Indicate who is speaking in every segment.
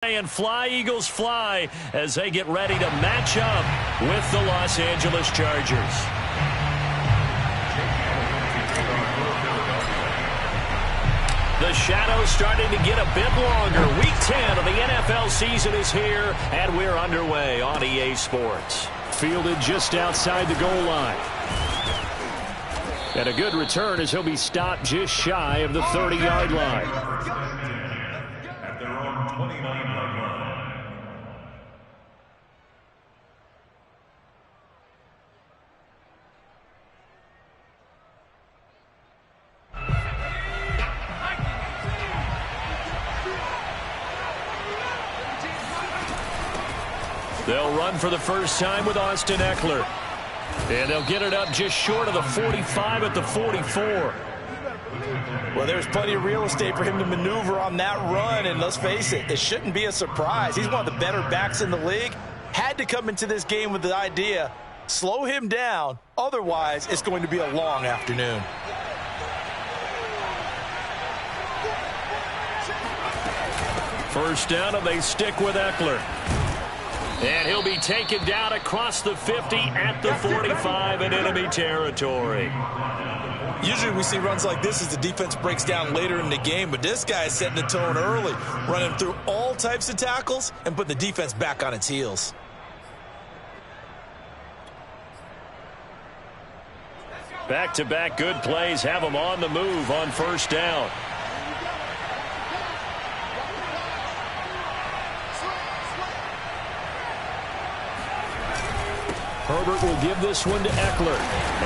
Speaker 1: And fly, Eagles, fly as they get ready to match up with the Los Angeles Chargers. The shadow's starting to get a bit longer. Week 10 of the NFL season is here, and we're underway on EA Sports. Fielded just outside the goal line. And a good return as he'll be stopped just shy of the 30-yard line.
Speaker 2: At their own 29-yard line.
Speaker 1: They'll run for the first time with Austin Eckler. And they'll get it up just short of the 45 at the 44.
Speaker 3: Well, there's plenty of real estate for him to maneuver on that run, and let's face it, it shouldn't be a surprise. He's one of the better backs in the league. Had to come into this game with the idea, slow him down, otherwise it's going to be a long afternoon.
Speaker 1: First down, and they stick with Eckler. And he'll be taken down across the 50 at the 45 in enemy territory.
Speaker 3: Usually we see runs like this as the defense breaks down later in the game, but this guy is setting the tone early, running through all types of tackles and putting the defense back on its heels.
Speaker 1: Back-to-back good plays have them on the move on first down. Herbert will give this one to Eckler.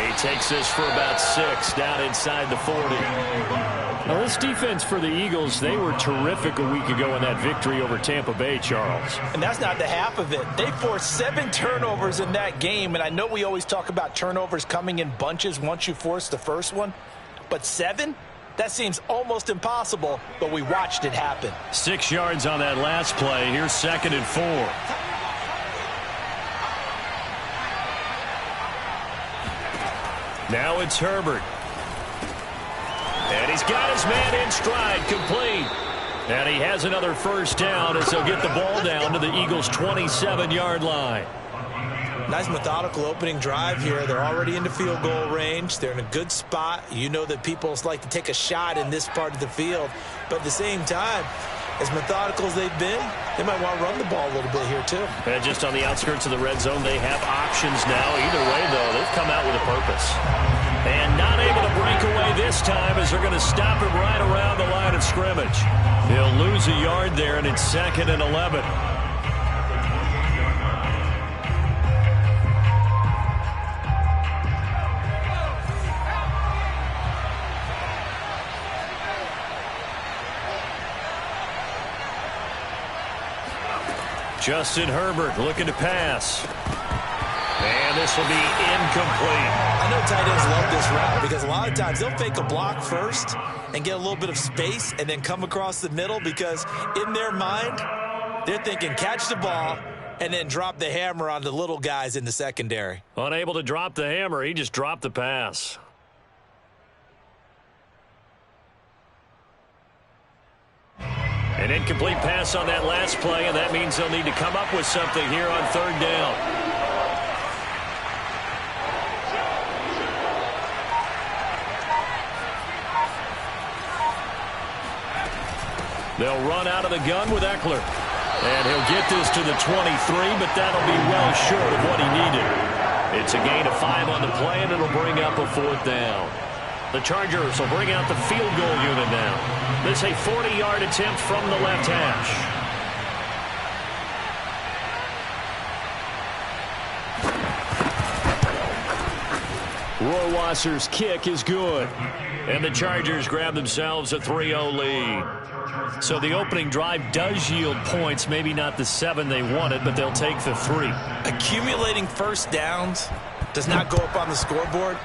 Speaker 1: He takes this for about 6 down inside the 40. Now, this defense for the Eagles, they were terrific a week ago in that victory over Tampa Bay, Charles.
Speaker 3: And that's not the half of it. They forced 7 turnovers in that game, and I know we always talk about turnovers coming in bunches once you force the first one, but 7? That seems almost impossible, but we watched it happen.
Speaker 1: 6 yards on that last play. Here's 2nd and 4. Now it's Herbert. And he's got his man in stride, complete. And he has another first down as he'll get the ball down to the Eagles' 27-yard line.
Speaker 3: Nice methodical opening drive here. They're already into field goal range. They're in a good spot. You know that people like to take a shot in this part of the field. But at the same time, as methodical as they've been, they might want to run the ball a little bit here too.
Speaker 1: And just on the outskirts of the red zone, they have options now. Either way, though, they've come out with a purpose. And not able to break away this time as they're going to stop him right around the line of scrimmage. He'll lose a yard there, and it's 2nd and 11. Justin Herbert looking to pass. And this will be incomplete.
Speaker 3: I know tight ends love this route because a lot of times they'll fake a block first and get a little bit of space and then come across the middle because in their mind, they're thinking catch the ball and then drop the hammer on the little guys in the secondary.
Speaker 1: Unable to drop the hammer, he just dropped the pass. An incomplete pass on that last play, and that means they'll need to come up with something here on 3rd down. They'll run out of the gun with Eckler. And he'll get this to the 23, but that'll be well short of what he needed. It's a gain of 5 on the play, and it'll bring up a 4th down. The Chargers will bring out the field goal unit now. This is a 40-yard attempt from the left hash. Rohrwasser's kick is good. And the Chargers grab themselves a 3-0 lead. So the opening drive does yield points, maybe not the 7 they wanted, but they'll take the 3.
Speaker 3: Accumulating first downs does not go up on the scoreboard,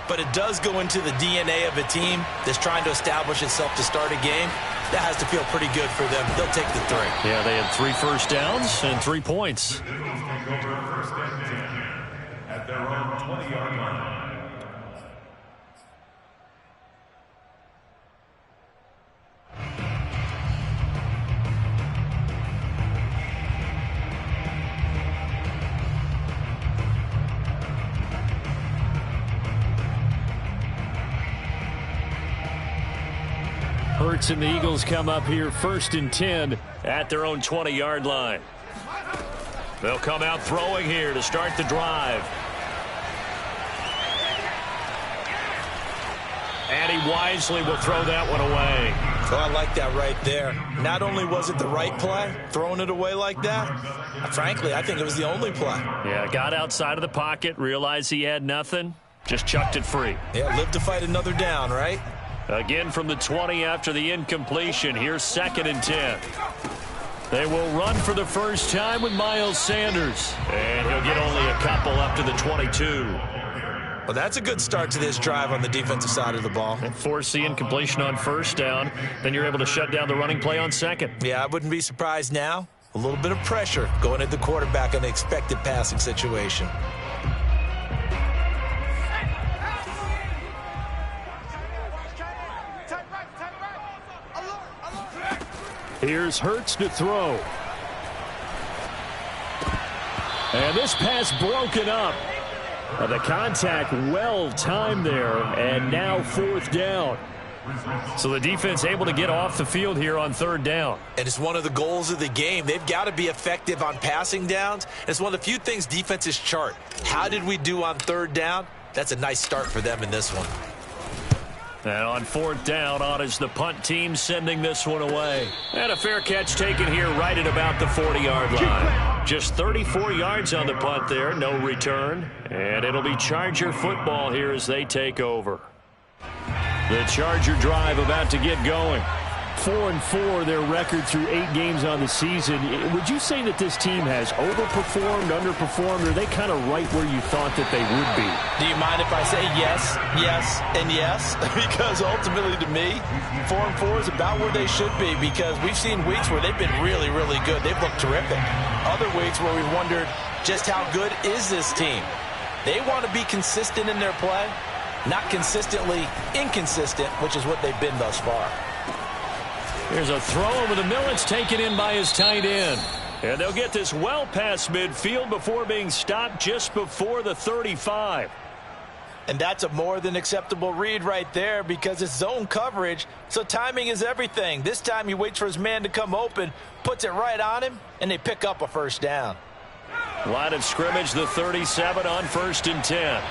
Speaker 3: but it does go into the DNA of a team that's trying to establish itself to start a game. That has to feel pretty good for them. They'll take the 3.
Speaker 1: Yeah, they had 3 first downs and 3 points.
Speaker 2: At their own 20-yard line.
Speaker 1: Hurts and the Eagles come up here 1st and 10 at their own 20-yard line. They'll come out throwing here to start the drive. And he wisely will throw that one away.
Speaker 3: Oh, I like that right there. Not only was it the right play, throwing it away like that, frankly, I think it was the only play.
Speaker 1: Yeah, got outside of the pocket, realized he had nothing, just chucked it free.
Speaker 3: Yeah, live to fight another down, right?
Speaker 1: Again from the 20 after the incompletion. Here's 2nd and 10. They will run for the first time with Miles Sanders. And he'll get only a couple up to the 22.
Speaker 3: Well, that's a good start to this drive on the defensive side of the ball.
Speaker 1: And force the incompletion on 1st down. Then you're able to shut down the running play on 2nd.
Speaker 3: Yeah, I wouldn't be surprised now. A little bit of pressure going at the quarterback in an expected passing situation.
Speaker 1: Here's Hurts to throw. And this pass broken up. The contact well timed there, and now 4th down. So the defense able to get off the field here on 3rd down.
Speaker 3: And it's one of the goals of the game. They've got to be effective on passing downs. It's one of the few things defenses chart. How did we do on 3rd down? That's a nice start for them in this one.
Speaker 1: And on 4th down, on is the punt team sending this one away. And a fair catch taken here right at about the 40-yard line. Just 34 yards on the punt there, no return. And it'll be Charger football here as they take over. The Charger drive about to get going. 4-4 their record through 8 games on the season. Would you say that this team has overperformed, underperformed, or are they kind of right where you thought that they would be?
Speaker 3: Do you mind if I say yes, yes, and yes? Because ultimately to me, 4-4 is about where they should be, because we've seen weeks where they've been really, really good. They've looked terrific. Other weeks where we've wondered just how good is this team. They want to be consistent in their play, not consistently inconsistent, which is what they've been thus far.
Speaker 1: Here's a throw over the middle. It's taken in by his tight end. And they'll get this well past midfield before being stopped just before the 35.
Speaker 3: And that's a more than acceptable read right there, because it's zone coverage, so timing is everything. This time he waits for his man to come open, puts it right on him, and they pick up a 1st down.
Speaker 1: Line of scrimmage, the 37 on 1st and 10.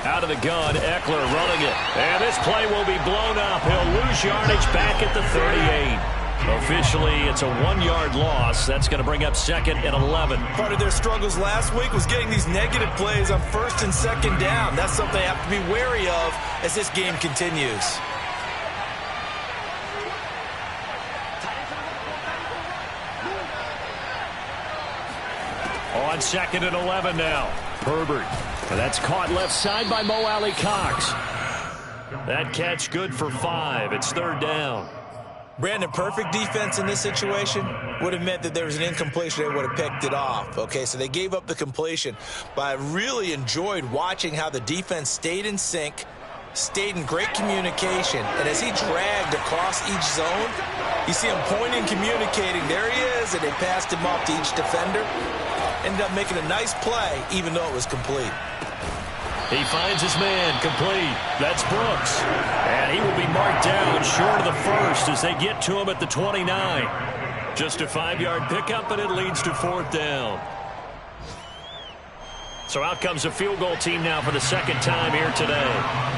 Speaker 1: Out of the gun, Eckler running it. And this play will be blown up. He'll lose yardage back at the 38. Officially, it's a 1-yard loss. That's going to bring up 2nd and 11.
Speaker 3: Part of their struggles last week was getting these negative plays on 1st and 2nd down. That's something they have to be wary of as this game continues.
Speaker 1: On 2nd and 11 now. Herbert. And that's caught left side by Mo Alley Cox. That catch good for 5. It's 3rd down.
Speaker 3: Brandon, perfect defense in this situation would have meant that there was an incompletion. They would have picked it off. Okay, so they gave up the completion. But I really enjoyed watching how the defense stayed in sync, stayed in great communication. And as he dragged across each zone, you see him pointing, communicating. There he is, and they passed him off to each defender. Ended up making a nice play, even though it was complete.
Speaker 1: He finds his man, complete. That's Brooks. And he will be marked down short of the 1st as they get to him at the 29. Just a 5-yard pickup, and it leads to 4th down. So out comes a field goal team now for the 2nd time here today.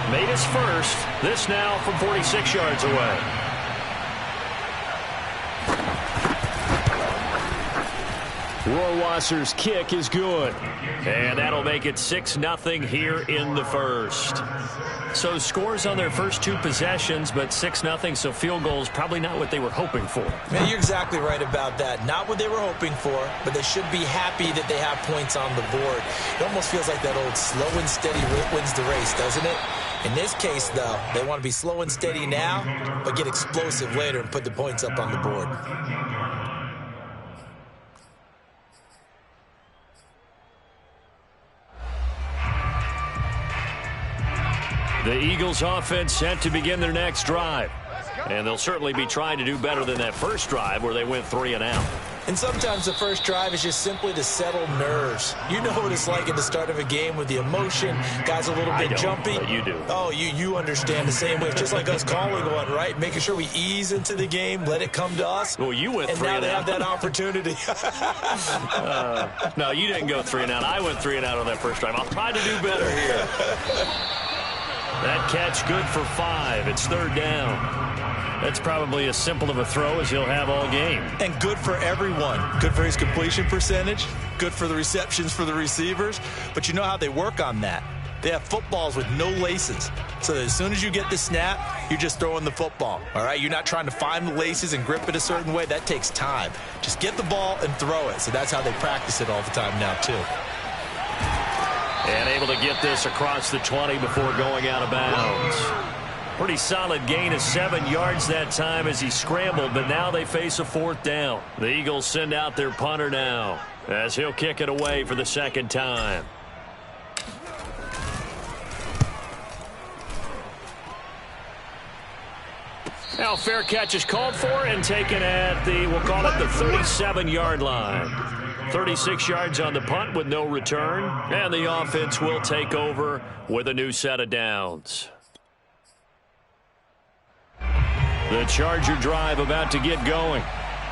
Speaker 1: Made his first. This now from 46 yards away. Rohrwasser's kick is good. And that'll make it 6-0 here in the 1st. So scores on their first 2 possessions, but 6-0, so field goals probably not what they were hoping for.
Speaker 3: Man, you're exactly right about that. Not what they were hoping for, but they should be happy that they have points on the board. It almost feels like that old slow and steady wins the race, doesn't it? In this case, though, they want to be slow and steady now, but get explosive later and put the points up on the board.
Speaker 1: The Eagles offense set to begin their next drive. And they'll certainly be trying to do better than that first drive where they went 3 and out.
Speaker 3: And sometimes the first drive is just simply to settle nerves. You know what it's like at the start of a game with the emotion, guys a little bit jumpy.
Speaker 1: But you do.
Speaker 3: Oh, you understand the same way. It's just like us calling one, right? Making sure we ease into the game, let it come to us.
Speaker 1: Well, you went
Speaker 3: and
Speaker 1: 3
Speaker 3: now
Speaker 1: and
Speaker 3: they
Speaker 1: out.
Speaker 3: have that opportunity.
Speaker 1: No, you didn't go 3 and out. I went 3 and out on that first drive. I'll try to do better here. That catch good for 5. It's 3rd down. That's probably as simple of a throw as he'll have all game.
Speaker 3: And good for everyone. Good for his completion percentage. Good for the receptions for the receivers. But you know how they work on that. They have footballs with no laces. So that as soon as you get the snap, you're just throwing the football. All right? You're not trying to find the laces and grip it a certain way. That takes time. Just get the ball and throw it. So that's how they practice it all the time now, too.
Speaker 1: And able to get this across the 20 before going out of bounds. Pretty solid gain of 7 yards that time as he scrambled, but now they face a 4th down. The Eagles send out their punter now as he'll kick it away for the 2nd time. Now fair catch is called for and taken at the, we'll call it the 37-yard line. 36 yards on the punt with no return, and the offense will take over with a new set of downs. The Charger drive about to get going.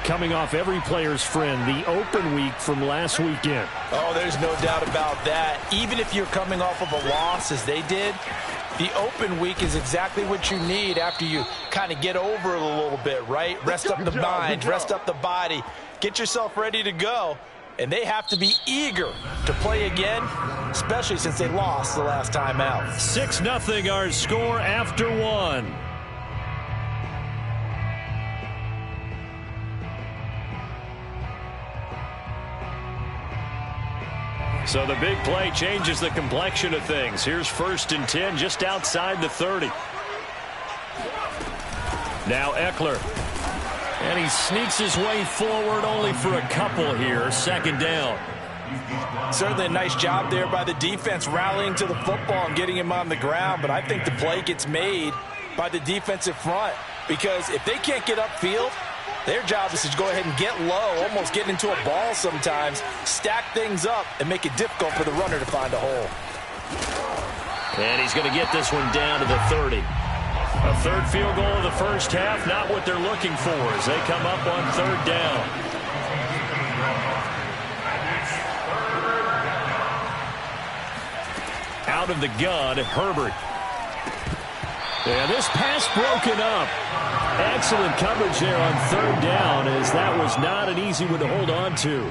Speaker 1: Coming off every player's friend, the open week from last weekend.
Speaker 3: Oh, there's no doubt about that. Even if you're coming off of a loss as they did, the open week is exactly what you need after you kind of get over it a little bit, right? Rest up the mind, rest up the body, get yourself ready to go. And they have to be eager to play again, especially since they lost the last time out.
Speaker 1: 6-0 our score after 1. So the big play changes the complexion of things. Here's 1st and 10 just outside the 30. Now Eckler. And he sneaks his way forward only for a couple here. 2nd down.
Speaker 3: Certainly a nice job there by the defense rallying to the football and getting him on the ground. But I think the play gets made by the defensive front. Because if they can't get upfield, their job is to go ahead and get low, almost get into a ball sometimes, stack things up, and make it difficult for the runner to find a hole.
Speaker 1: And he's going to get this one down to the 30. A 3rd field goal of the first half, not what they're looking for as they come up on 3rd down. Out of the gun, Herbert. And this pass broken up. Excellent coverage there on 3rd down as that was not an easy one to hold on to.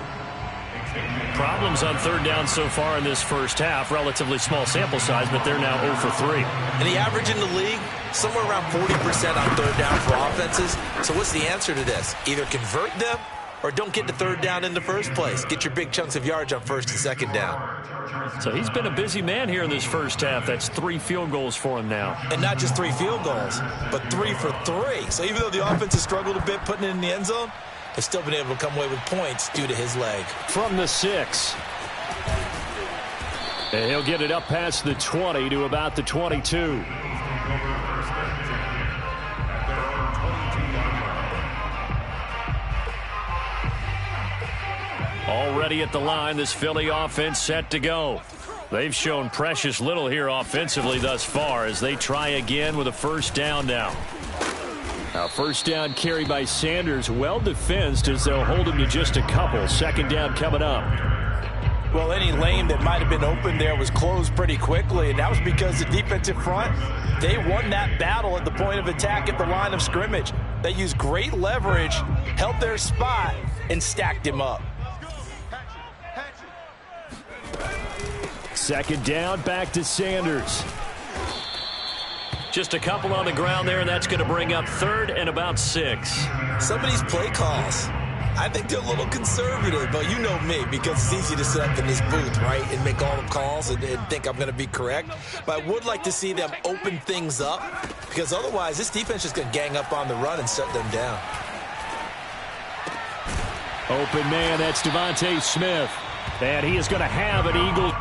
Speaker 1: Problems on 3rd down so far in this first half. Relatively small sample size, but they're now 0 for 3.
Speaker 3: And the average in the league, somewhere around 40% on 3rd down for offenses. So what's the answer to this? Either convert them or don't get to 3rd down in the first place. Get your big chunks of yards on 1st and 2nd down.
Speaker 1: So he's been a busy man here in this first half. That's 3 field goals for him now.
Speaker 3: And not just 3 field goals, but 3 for 3. So even though the offense has struggled a bit putting it in the end zone, they've still been able to come away with points due to his leg.
Speaker 1: From the 6. And he'll get it up past the 20 to about the 22. Already at the line, this Philly offense set to go. They've shown precious little here offensively thus far as they try again with a 1st down now. Now 1st down carry by Sanders, well defensed as they'll hold him to just a couple. 2nd down coming up.
Speaker 3: Well, any lane that might have been open there was closed pretty quickly, and that was because the defensive front, they won that battle at the point of attack at the line of scrimmage. They used great leverage, held their spot, and stacked him up.
Speaker 1: 2nd down, back to Sanders. Just a couple on the ground there, and that's going to bring up 3rd and about 6.
Speaker 3: Some of these play calls, I think they're a little conservative, but you know me, because it's easy to sit up in this booth, right, and make all the calls and think I'm going to be correct. But I would like to see them open things up, because otherwise this defense is going to gang up on the run and shut them down.
Speaker 1: Open man, that's Devontae Smith. And he is going to have an Eagles.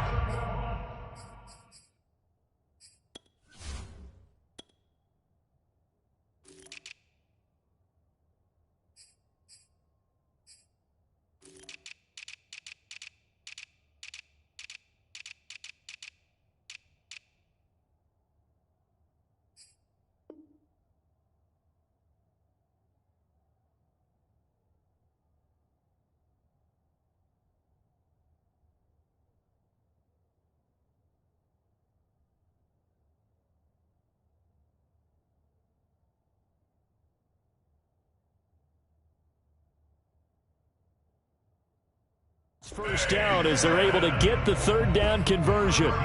Speaker 1: First down as they're able to get the third down conversion.
Speaker 2: First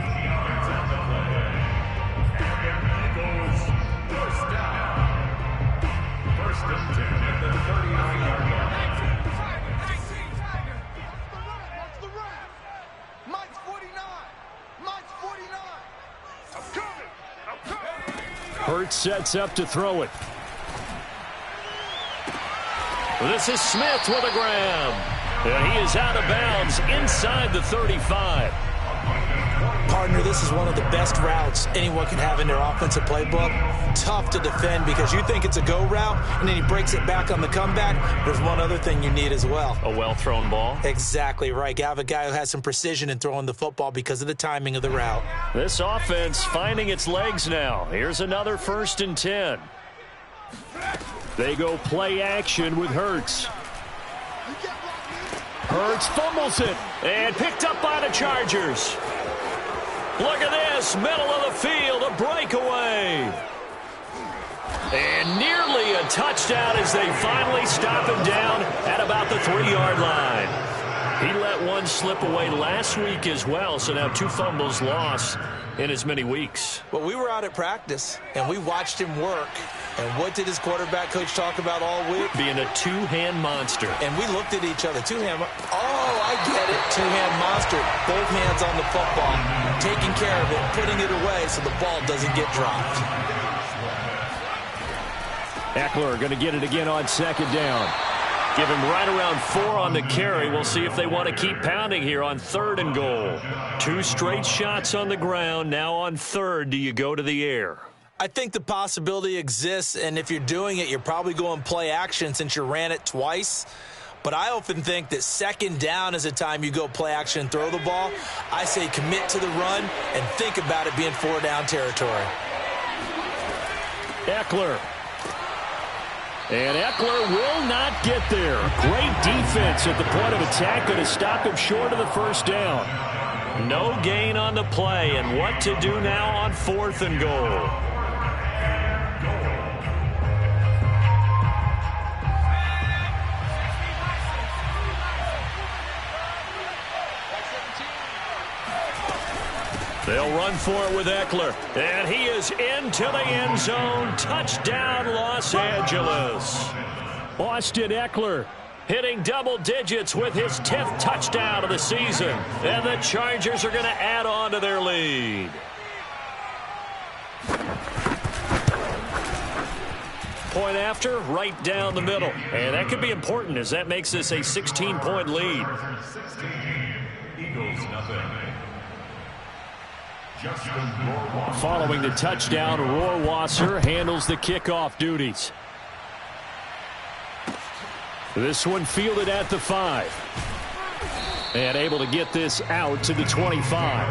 Speaker 2: and 10 at the 39-yard line.
Speaker 4: Mike's 49. Mike's 49. I'm coming. I'm coming.
Speaker 1: Hurts sets up to throw it. This is Smith with a grab. And he is out of bounds inside the 35.
Speaker 3: Partner, this is one of the best routes anyone can have in their offensive playbook. Tough to defend because you think it's a go route, and then he breaks it back on the comeback. There's one other thing you need as well.
Speaker 1: A well-thrown ball.
Speaker 3: Exactly right. You have a guy who has some precision in throwing the football because of the timing of the route.
Speaker 1: This offense finding its legs now. Here's another 1st and 10. They go play action with Hurts. Hurts fumbles it and picked up by the Chargers. Look at this, middle of the field, a breakaway. And nearly a touchdown as they finally stop him down at about the 3-yard line. He let one slip away last week as well, so now 2 fumbles lost in as many weeks.
Speaker 3: Well, we were out at practice, and we watched him work. And what did his quarterback coach talk about all week?
Speaker 1: Being a two-hand monster.
Speaker 3: And we looked at each other. Two-hand. Oh, I get it. Two-hand monster. Both hands on the football. Taking care of it, putting it away so the ball doesn't get dropped.
Speaker 1: Eckler going to get it again on 2nd down. Give him right around 4 on the carry. We'll see if they want to keep pounding here on 3rd and goal. 2 straight shots on the ground. Now on 3rd, do you go to the air?
Speaker 3: I think the possibility exists, and if you're doing it, you're probably going play action since you ran it twice. But I often think that 2nd down is a time you go play action and throw the ball. I say commit to the run and think about it being 4-down territory.
Speaker 1: Eckler. And Eckler will not get there. Great defense at the point of attack. Going to stop him short of the 1st down. No gain on the play, and what to do now on 4th and goal. They'll run for it with Eckler. And he is into the end zone. Touchdown, Los Angeles. Austin Eckler hitting double digits with his 10th touchdown of the season. And the Chargers are going to add on to their lead. Point after, right down the middle. And that could be important as that makes this a 16-point lead.
Speaker 2: 16, Eagles nothing.
Speaker 1: Following the touchdown, Rohrwasser handles the kickoff duties. This one fielded at the 5. And able to get this out to the 25.
Speaker 2: At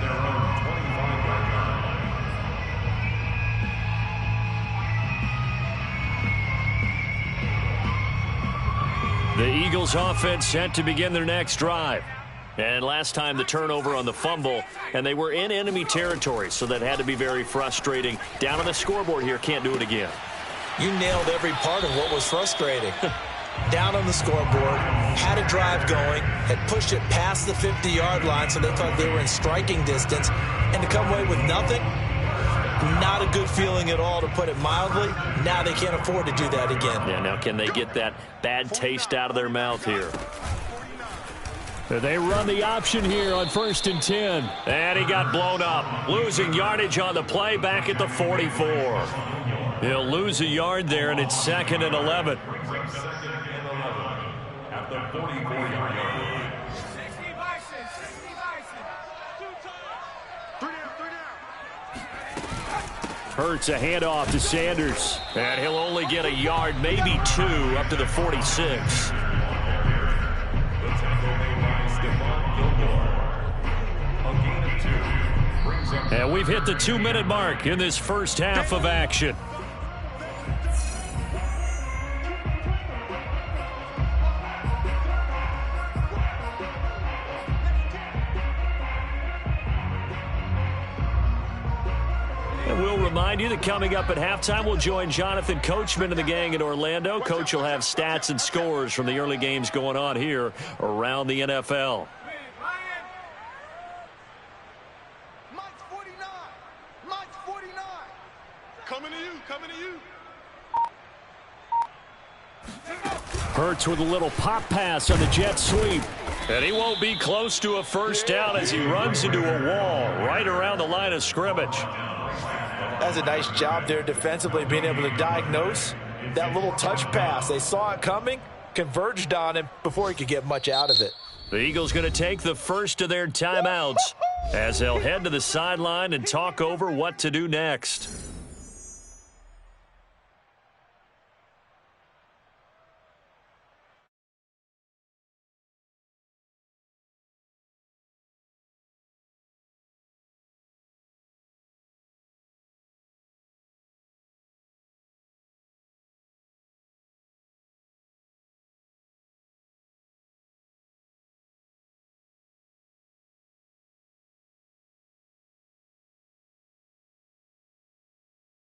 Speaker 2: their own 25-yard line.
Speaker 1: The Eagles offense set to begin their next drive. And last time the turnover on the fumble, and they were in enemy territory, so that had to be very frustrating. Down on the scoreboard here, can't do it again.
Speaker 3: You nailed every part of what was frustrating. Down on the scoreboard, had a drive going, had pushed it past the 50-yard line, so they thought they were in striking distance, and to come away with nothing, not a good feeling at all, to put it mildly. Now they can't afford to do that again.
Speaker 1: Yeah, now can they get that bad taste out of their mouth here? They run the option here on 1st and 10. And he got blown up. Losing yardage on the play back at the 44. He'll lose a yard there, and it's 2nd and 11.
Speaker 2: At the 44-yard line.
Speaker 1: Hurts a handoff to Sanders. And he'll only get a yard, maybe 2, up to the 46. And we've hit the 2-minute mark in this first half of action. And we'll remind you that coming up at halftime, we'll join Jonathan Coachman and the gang in Orlando. Coach will have stats and scores from the early games going on here around the NFL.
Speaker 4: Mike's 49. Mike's 49. Coming to you. Coming to you.
Speaker 1: Hurts with a little pop pass on the jet sweep. And he won't be close to a first down as he runs into a wall right around the line of scrimmage.
Speaker 3: That's a nice job there defensively, being able to diagnose that little touch pass. They saw it coming, converged on him before he could get much out of it.
Speaker 1: The Eagles going to take the first of their timeouts as they'll head to the sideline and talk over what to do next.